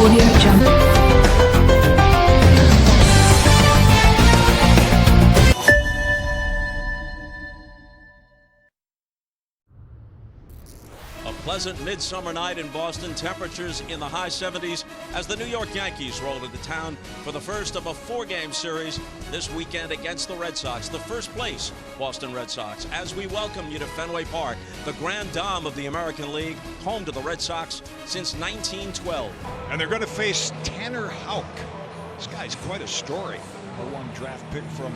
Audio Jungle. A pleasant midsummer night in Boston, temperatures in the high 70s as the New York Yankees roll into town for the first of a four-game series this weekend against the Red Sox, the first place Boston Red Sox, as we welcome you to Fenway Park, the grand dame of the American League, home to the Red Sox since 1912. And they're going to face Tanner Houck. This guy's quite a story. #1 draft pick from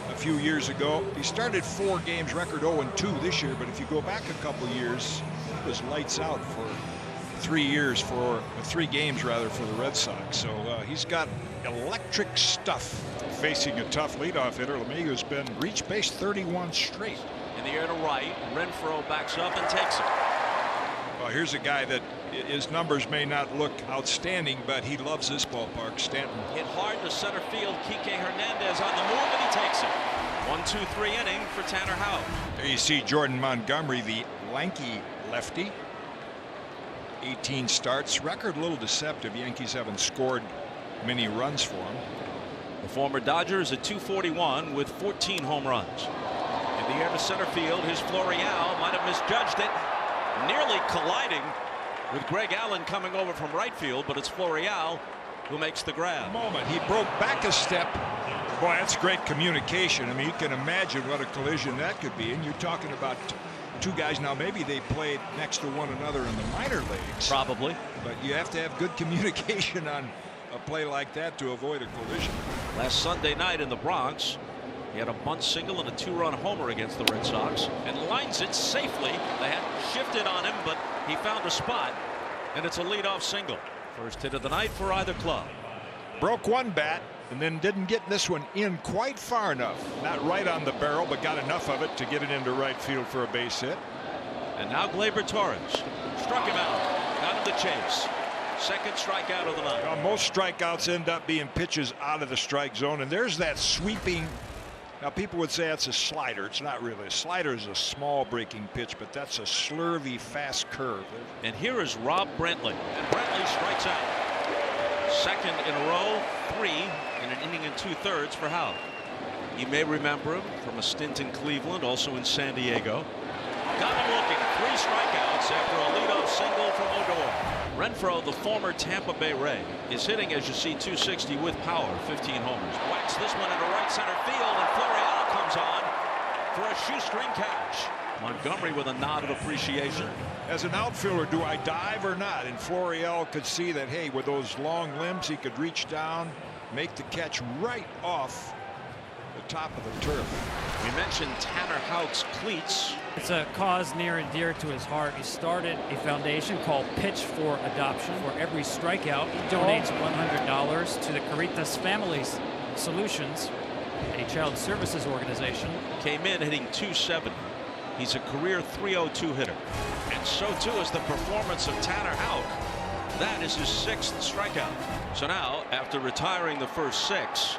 a few years ago. He started 4 games, record 0-2 this year, but if you go back a couple years, he was lights out for 3 games rather, for the Red Sox. So he's got electric stuff. Facing a tough leadoff hitter, Lemieux's been reach base 31 straight. In the air to right, Renfroe backs up and takes it. Well, here's a guy that his numbers may not look outstanding, but he loves this ballpark. Stanton Hit hard to center field. Kike Hernández on the move, and he takes it. 1-2-3 inning for Tanner Houck. There you see Jordan Montgomery, the lanky lefty. 18 starts. Record a little deceptive. Yankees haven't scored many runs for him. The former Dodger is at .241 with 14 home runs. In the air to center field, his Florial might have misjudged it, nearly colliding with Greg Allen coming over from right field, but it's Florial who makes the grab. He broke back a step. Boy, that's great communication. I mean, you can imagine what a collision that could be. And you're talking about two guys now. Maybe they played next to one another in the minor leagues. Probably. But you have to have good communication on a play like that to avoid a collision. Last Sunday night in the Bronx, he had a bunt single and a 2-run homer against the Red Sox and lines it safely. They had shifted on him, but he found a spot, and it's a leadoff single. First hit of the night for either club. Broke one bat and then didn't get this one in quite far enough. Not right on the barrel, but got enough of it to get it into right field for a base hit. And now Gleyber Torres struck him out. Got him the chase. Second strikeout of the night. Well, most strikeouts end up being pitches out of the strike zone, and there's that sweeping. Now, people would say that's a slider. It's not really. A slider is a small breaking pitch, but that's a slurvy, fast curve. And here is Rob Brantley. And Brantley strikes out. Second in a row, 3 in an inning and 2/3 for Houck. You may remember him from a stint in Cleveland, also in San Diego. Got him looking. 3 strikeouts after a leadoff single from Odor. Renfroe, the former Tampa Bay Ray, is hitting, as you see, .260 with power, 15 homers. Whacks this one into right center field, and Florial comes on for a shoestring catch. Montgomery with a nod of appreciation. As an outfielder, do I dive or not? And Florial could see that, hey, with those long limbs, he could reach down, make the catch right off the top of the turf. We mentioned Tanner Houck's cleats. It's a cause near and dear to his heart. He started a foundation called Pitch for Adoption. For every strikeout, he donates $100 to the Caritas Families Solutions, a child services organization. Came in hitting .270. He's a career .302 hitter. And so too is the performance of Tanner Houck. That is his 6th strikeout. So now, after retiring the first 6,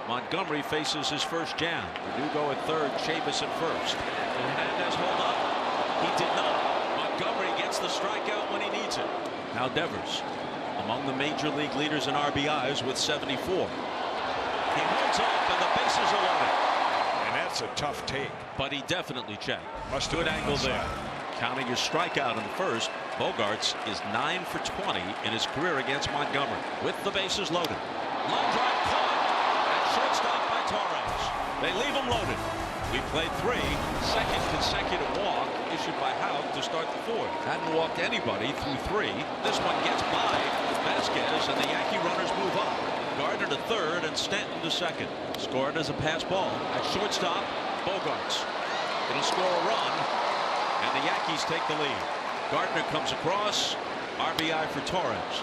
Montgomery faces his first jam. Verdugo at third, Chavis at first. Hernandez hold up. He did not. Montgomery gets the strikeout when he needs it. Now Devers, among the major league leaders in RBIs with 74. He holds up and the bases are loaded. And that's a tough take. But he definitely checked. Good angle there. Counting his strikeout in the first, Bogaerts is 9 for 20 in his career against Montgomery. With the bases loaded. Line drive caught. Shortstop by Torres. They leave him loaded. We played 3. Second consecutive walk issued by Houck to start the 4th. Hadn't walked anybody through 3. This one gets by Vasquez, and the Yankee runners move up. Gardner to third and Stanton to second. Scored as a pass ball. At shortstop, Bogaerts. It'll score a run, and the Yankees take the lead. Gardner comes across. RBI for Torres.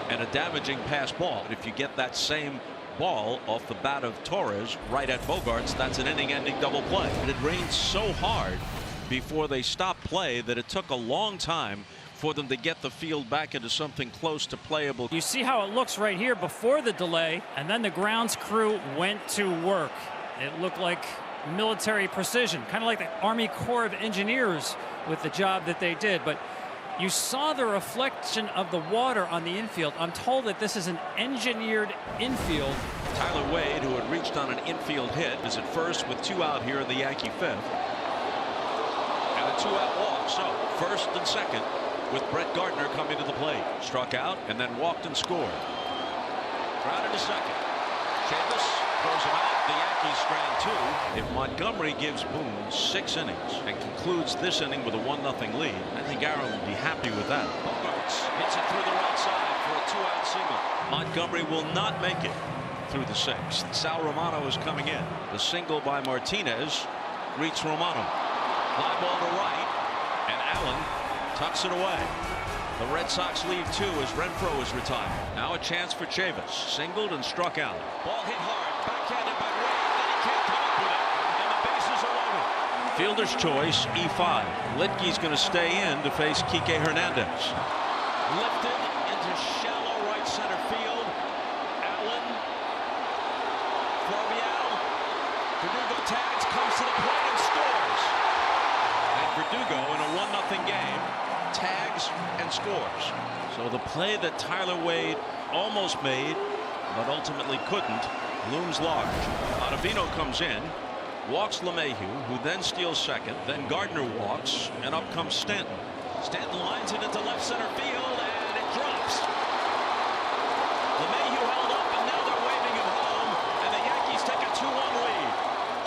And a damaging pass ball. And if you get that same ball off the bat of Torres right at Bogaerts, that's an inning-ending double play. And it rained so hard before they stopped play that it took a long time for them to get the field back into something close to playable. You see how it looks right here before the delay, and then the grounds crew went to work. It looked like military precision, kind of like the Army Corps of Engineers with the job that they did. But You saw the reflection of the water on the infield. I'm told that this is an engineered infield. Tyler Wade, who had reached on an infield hit, is at first with 2 out here in the Yankee 5th. And a 2-out walk. So first and second with Brett Gardner coming to the plate. Struck out and then walked and scored. Grounded to second. Chavis throws him out. The Yankees strand 2. If Montgomery gives Boone 6 innings and concludes this inning with a 1-0 lead, I think Aaron will be happy with that. Bogarts hits it through the right side for a 2-out single. Montgomery will not make it through the 6th. Sal Romano is coming in. The single by Martinez greets Romano. Fly ball to right, and Allen tucks it away. The Red Sox leave 2 as Renfroe is retired. Now a chance for Chavis. Singled and struck out. Ball hit hard. Backhanded by Wade. Then he can't come up with it. And the bases are loaded. Fielder's choice, E5. Litke's going to stay in to face Kike Hernández. Lifted into shallow right center field. Allen. Rafael. Verdugo tags, comes to the plate and scores. And Verdugo in a 1-0 game tags and scores. So the play that Tyler Wade almost made but ultimately couldn't looms large. Ottavino comes in, walks LeMahieu, who then steals second. Then Gardner walks, and up comes Stanton. Stanton lines it into left center field, and it drops. LeMahieu held up, and now they're waving him home, and the Yankees take a 2-1 lead.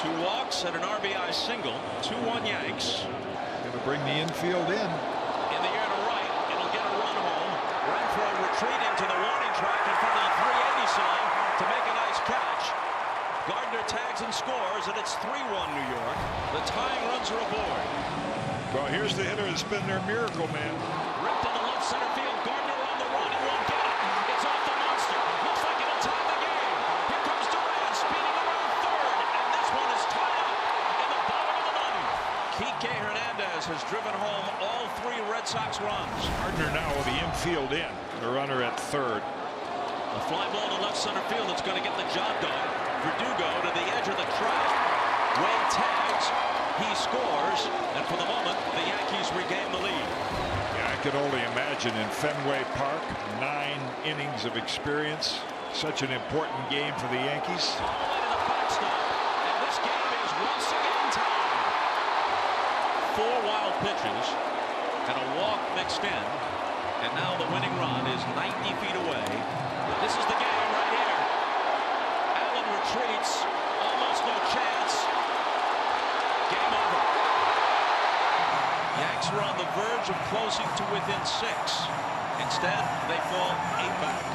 2 walks and an RBI single. 2-1 Yanks. Going to bring the infield in. In the air to right, it'll get a run home. Renfroe retreating to the warning track in front of the 380 sign to make a nice catch. Gardner tags and scores, and it's 3-1 New York. The tying runs are aboard. Well, here's the hitter that's been their miracle man. Ripped into left center field. Gardner on the run. He won't get it. It's off the monster. Looks like it'll tie the game. Here comes Duran speeding around third, and this one is tied up in the bottom of the 9th. Kike Hernández has driven home all 3 Red Sox runs. Gardner now with the infield in. The runner at third. A fly ball to left center field that's going to get the job done. Verdugo to the edge of the track. Wade tags. He scores. And for the moment, the Yankees regain the lead. Yeah, I could only imagine in Fenway Park, 9 innings of experience. Such an important game for the Yankees. All the way to the backstop. And this game is once again tied. 4 wild pitches and a walk mixed in. And now the winning run is 90 feet away. This is the game right here. Allen retreats. Almost no chance. Game over. Yanks are on the verge of closing to within 6. Instead, they fall 8 back.